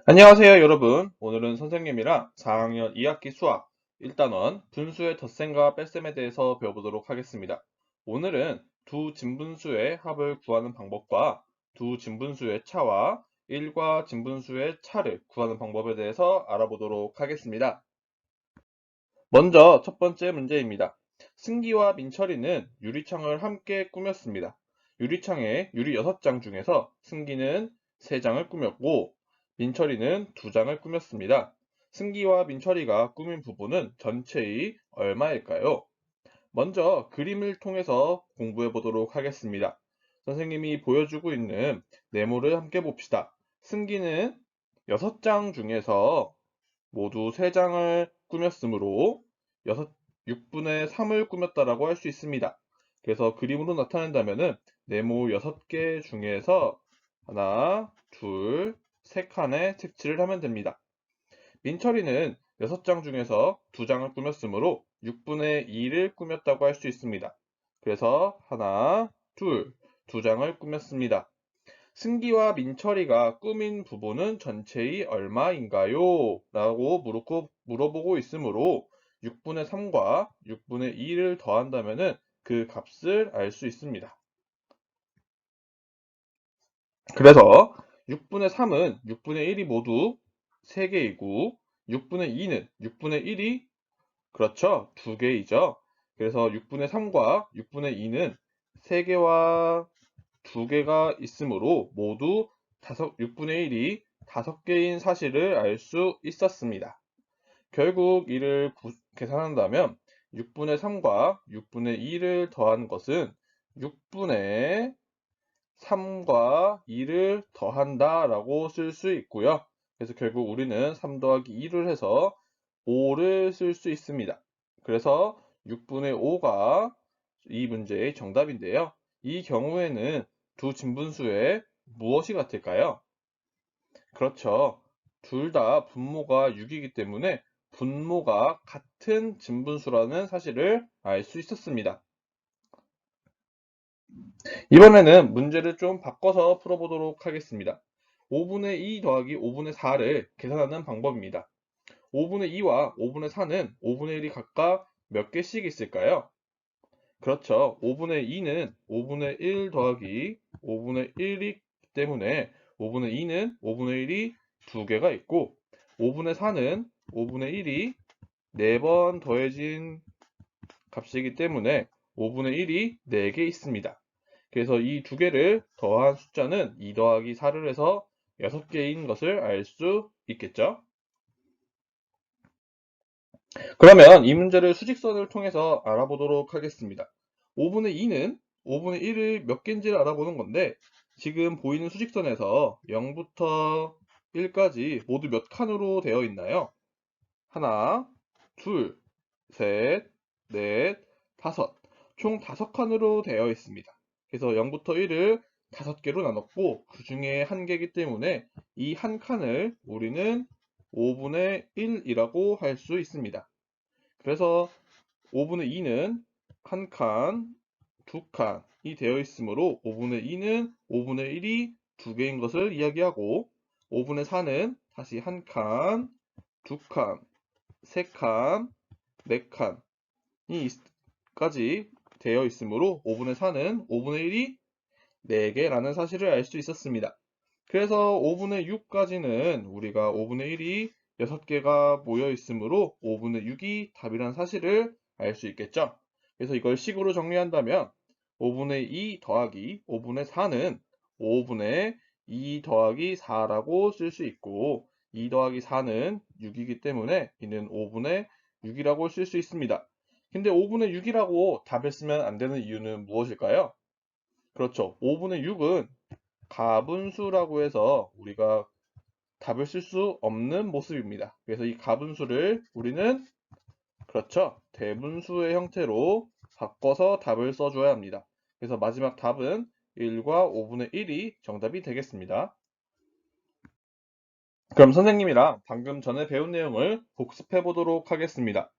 안녕하세요, 여러분. 오늘은 선생님이랑 4학년 2학기 수학 1단원 분수의 덧셈과 뺄셈에 대해서 배워보도록 하겠습니다. 오늘은 두 진분수의 합을 구하는 방법과 두 진분수의 차와 일과 진분수의 차를 구하는 방법에 대해서 알아보도록 하겠습니다. 먼저 첫 번째 문제입니다. 승기와 민철이는 유리창을 함께 꾸몄습니다. 유리창에 유리 6장 중에서 승기는 3장을 꾸몄고 민철이는 2장을 꾸몄습니다. 승기와 민철이가 꾸민 부분은 전체의 얼마일까요? 먼저 그림을 통해서 공부해 보도록 하겠습니다. 선생님이 보여주고 있는 네모를 함께 봅시다. 승기는 6장 중에서 모두 3장을 꾸몄으므로 6분의 3을 꾸몄다라고 할 수 있습니다. 그래서 그림으로 나타낸다면은 네모 6개 중에서 하나, 둘, 3칸에 색칠을 하면 됩니다. 민철이는 6장 중에서 2장을 꾸몄으므로 6분의 2를 꾸몄다고 할 수 있습니다. 그래서 하나, 둘, 2장을 꾸몄습니다. 승기와 민철이가 꾸민 부분은 전체의 얼마인가요? 라고 물어보고 있으므로 6분의 3과 6분의 2를 더한다면 그 값을 알 수 있습니다. 그래서 6분의 3은 6분의 1이 모두 3개이고 6분의 2는 6분의 1이 그렇죠. 2개이죠. 그래서 6분의 3과 6분의 2는 3개와 2개가 있으므로 모두 6분의 1이 5개인 사실을 알 수 있었습니다. 결국 이를 계산한다면 6분의 3과 6분의 2를 더한 것은 6분의 3과 2를 더한다 라고 쓸 수 있고요. 그래서 결국 우리는 3 더하기 2를 해서 5를 쓸 수 있습니다. 그래서 6분의 5가 이 문제의 정답인데요. 이 경우에는 두 진분수의 무엇이 같을까요? 그렇죠. 둘 다 분모가 6이기 때문에 분모가 같은 진분수라는 사실을 알 수 있었습니다. 이번에는 문제를 좀 바꿔서 풀어보도록 하겠습니다. 5분의 2 더하기 5분의 4를 계산하는 방법입니다. 5분의 2와 5분의 4는 5분의 1이 각각 몇 개씩 있을까요? 그렇죠. 5분의 2는 5분의 1 더하기 5분의 1이기 때문에 5분의 2는 5분의 1이 2개가 있고 5분의 4는 5분의 1이 4번 더해진 값이기 때문에 5분의 1이 4개 있습니다. 그래서 이 2개를 더한 숫자는 2 더하기 4를 해서 6개인 것을 알 수 있겠죠? 그러면 이 문제를 수직선을 통해서 알아보도록 하겠습니다. 5분의 2는 5분의 1을 몇 개인지를 알아보는 건데 지금 보이는 수직선에서 0부터 1까지 모두 몇 칸으로 되어 있나요? 하나, 둘, 셋, 넷, 다섯. 총 5칸으로 되어 있습니다. 그래서 0부터 1을 5개로 나눴고 그 중에 한 개이기 때문에 이 한 칸을 우리는 5분의 1이라고 할 수 있습니다. 그래서 5분의 2는 한 칸, 두 칸이 되어 있으므로 5분의 2는 5분의 1이 2개인 것을 이야기하고 5분의 4는 다시 한 칸, 두 칸, 세 칸, 네 칸이까지 되어 있으므로 5분의 4는 5분의 1이 4개라는 사실을 알 수 있었습니다. 그래서 5분의 6까지는 우리가 5분의 1이 6개가 모여 있으므로 5분의 6이 답이라는 사실을 알 수 있겠죠. 그래서 이걸 식으로 정리한다면 5분의 2 더하기 5분의 4는 5분의 2 더하기 4라고 쓸 수 있고 2 더하기 4는 6이기 때문에 이는 5분의 6이라고 쓸 수 있습니다. 근데 5분의 6이라고 답을 쓰면 안 되는 이유는 무엇일까요? 그렇죠. 5분의 6은 가분수라고 해서 우리가 답을 쓸 수 없는 모습입니다. 그래서 이 가분수를 우리는 그렇죠. 대분수의 형태로 바꿔서 답을 써줘야 합니다. 그래서 마지막 답은 1과 5분의 1이 정답이 되겠습니다. 그럼 선생님이랑 방금 전에 배운 내용을 복습해 보도록 하겠습니다.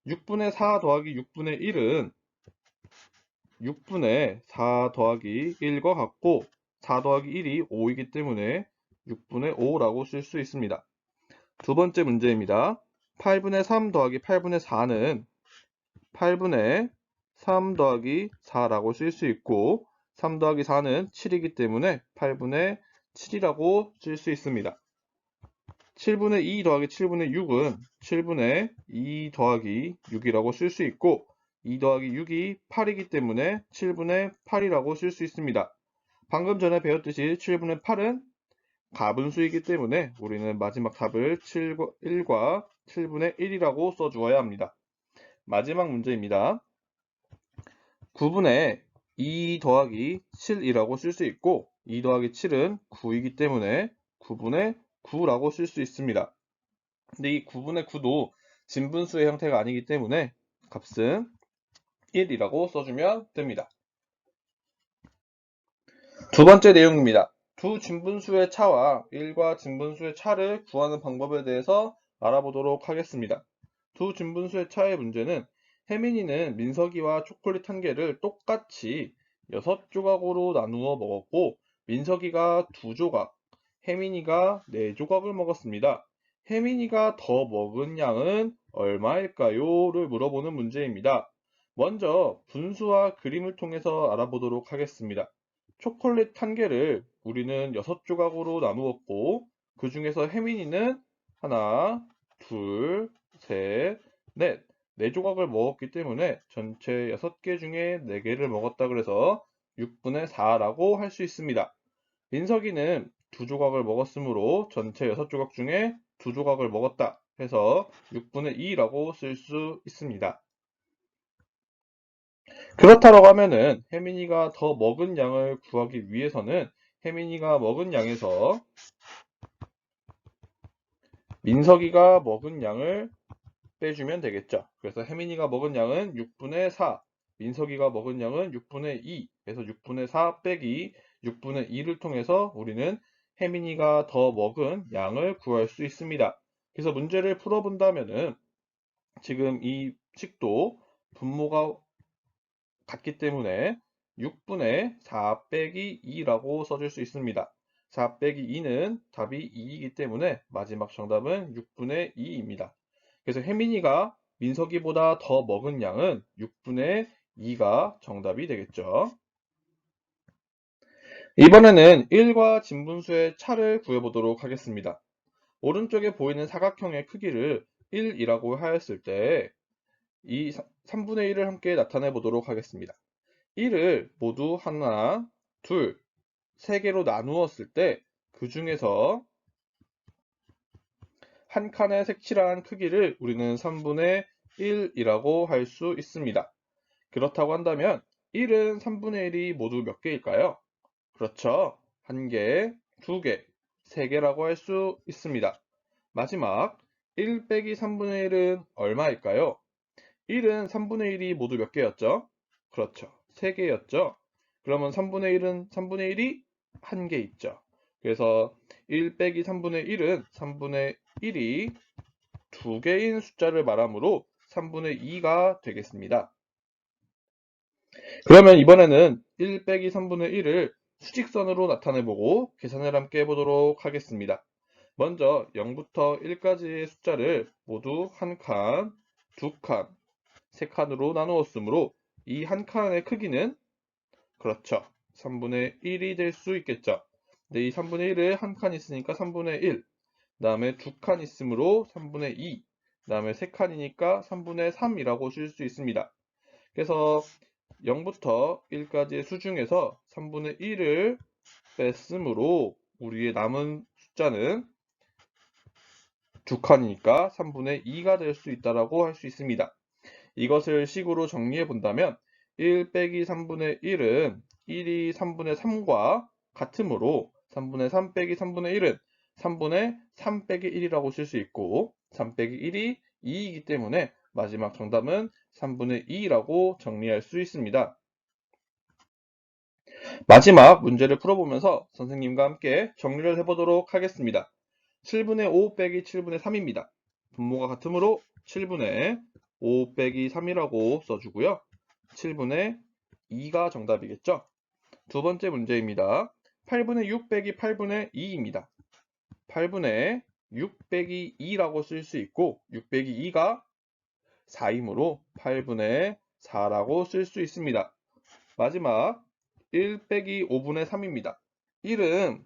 6분의 4 더하기 6분의 1은 6분의 4 더하기 1과 같고 4 더하기 1이 5이기 때문에 6분의 5라고 쓸 수 있습니다. 두 번째 문제입니다. 8분의 3 더하기 8분의 4는 8분의 3 더하기 4라고 쓸 수 있고 3 더하기 4는 7이기 때문에 8분의 7이라고 쓸 수 있습니다. 7분의 2 더하기 7분의 6은 7분의 2 더하기 6이라고 쓸 수 있고 2 더하기 6이 8이기 때문에 7분의 8이라고 쓸 수 있습니다. 방금 전에 배웠듯이 7분의 8은 가분수이기 때문에 우리는 마지막 답을 1과 7분의 1이라고 써주어야 합니다. 마지막 문제입니다. 9분의 2 더하기 7이라고 쓸 수 있고 2 더하기 7은 9이기 때문에 9분의 9라고 쓸 수 있습니다. 근데 이 9분의 9도 진분수의 형태가 아니기 때문에 값은 1이라고 써주면 됩니다. 두 번째 내용입니다. 두 진분수의 차와 1과 진분수의 차를 구하는 방법에 대해서 알아보도록 하겠습니다. 두 진분수의 차의 문제는 혜민이는 민석이와 초콜릿 한 개를 똑같이 6조각으로 나누어 먹었고 민석이가 2조각, 혜민이가 4조각을 먹었습니다. 혜민이가 더 먹은 양은 얼마일까요? 를 물어보는 문제입니다. 먼저 분수와 그림을 통해서 알아보도록 하겠습니다. 초콜릿 한 개를 우리는 6조각으로 나누었고 그 중에서 혜민이는 하나, 둘, 셋, 넷, 4조각을 먹었기 때문에 전체 6개 중에 4개를 먹었다 그래서 6분의 4라고 할 수 있습니다. 민석이는 2조각을 먹었으므로 전체 6조각 중에 2조각을 먹었다 해서 6분의 2라고 쓸 수 있습니다. 그렇다고 하면은 혜민이가 더 먹은 양을 구하기 위해서는 혜민이가 먹은 양에서 민석이가 먹은 양을 빼주면 되겠죠. 그래서 혜민이가 먹은 양은 6분의 4, 민석이가 먹은 양은 6분의 2, 그래서 6분의 4 빼기 6분의 2를 통해서 우리는 혜민이가 더 먹은 양을 구할 수 있습니다. 그래서 문제를 풀어본다면은 지금 이 식도 분모가 같기 때문에 6분의 4 빼기 2라고 써줄 수 있습니다. 4 빼기 2는 답이 2이기 때문에 마지막 정답은 6분의 2입니다. 그래서 혜민이가 민석이보다 더 먹은 양은 6분의 2가 정답이 되겠죠. 이번에는 1과 진분수의 차를 구해보도록 하겠습니다. 오른쪽에 보이는 사각형의 크기를 1이라고 하였을 때 이 3분의 1을 함께 나타내 보도록 하겠습니다. 1을 모두 하나, 둘, 3개로 나누었을 때 그 중에서 한 칸의 색칠한 크기를 우리는 3분의 1이라고 할 수 있습니다. 그렇다고 한다면 1은 3분의 1이 모두 몇 개일까요? 그렇죠. 1개, 2개, 3개라고 할 수 있습니다. 마지막 1 빼기 3분의 1은 얼마일까요? 1은 3분의 1이 모두 몇 개였죠? 그렇죠. 3개였죠. 그러면 3분의 1은 3분의 1이 1개 있죠. 그래서 1 빼기 3분의 1은 3분의 1이 2개인 숫자를 말하므로 3분의 2가 되겠습니다. 그러면 이번에는 1 빼기 3분의 1을 수직선으로 나타내보고 계산을 함께 해보도록 하겠습니다. 먼저 0부터 1까지의 숫자를 모두 한 칸, 두 칸, 세 칸으로 나누었으므로 이 한 칸의 크기는 그렇죠. 3분의 1이 될 수 있겠죠. 근데 이 3분의 1을 한 칸 있으니까 3분의 1, 그 다음에 두 칸 있으므로 3분의 2, 그 다음에 세 칸이니까 3분의 3이라고 쓸 수 있습니다. 그래서 0부터 1까지의 수 중에서 3분의 1을 뺐으므로 우리의 남은 숫자는 두 칸이니까 3분의 2가 될 수 있다고 할 수 있습니다. 이것을 식으로 정리해 본다면 1 빼기 3분의 1은 1이 3분의 3과 같으므로 3분의 3 빼기 3분의 1은 3분의 3 빼기 1이라고 쓸 수 있고 3 빼기 1이 2이기 때문에 마지막 정답은 3분의 2라고 정리할 수 있습니다. 마지막 문제를 풀어보면서 선생님과 함께 정리를 해보도록 하겠습니다. 7분의 5 빼기 7분의 3입니다. 분모가 같으므로 7분의 5 빼기 3이라고 써주고요. 7분의 2가 정답이겠죠. 두 번째 문제입니다. 8분의 6 빼기 8분의 2입니다. 8분의 6 빼기 2라고 쓸 수 있고 6 빼기 2가 4이므로 8분의 4라고 쓸 수 있습니다. 마지막 1 빼기 5분의 3입니다. 1은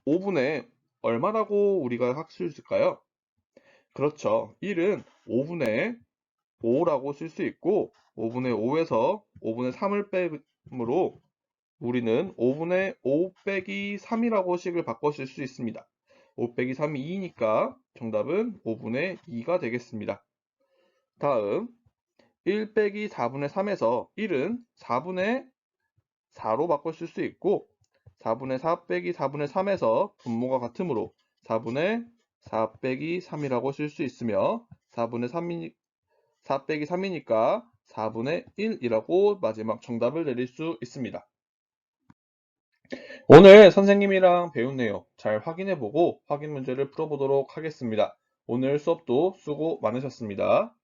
5분의 얼마라고 우리가 할 수 있을까요? 그렇죠. 1은 5분의 5라고 쓸 수 있고 5분의 5에서 5분의 3을 빼므로 우리는 5분의 5 빼기 3이라고 식을 바꿔 쓸 수 있습니다. 5 빼기 3이 2니까 정답은 5분의 2가 되겠습니다. 다음 1 빼기 4분의 3에서 1은 4분의 4로 바꿔 쓸 수 있고 4분의 4 빼기 4분의 3에서 분모가 같으므로 4분의 4 빼기 3이라고 쓸 수 있으며 4분의 4 빼기 3이니까 4분의 1이라고 마지막 정답을 내릴 수 있습니다. 오늘 선생님이랑 배운 내용 잘 확인해보고 확인 문제를 풀어보도록 하겠습니다. 오늘 수업도 수고 많으셨습니다.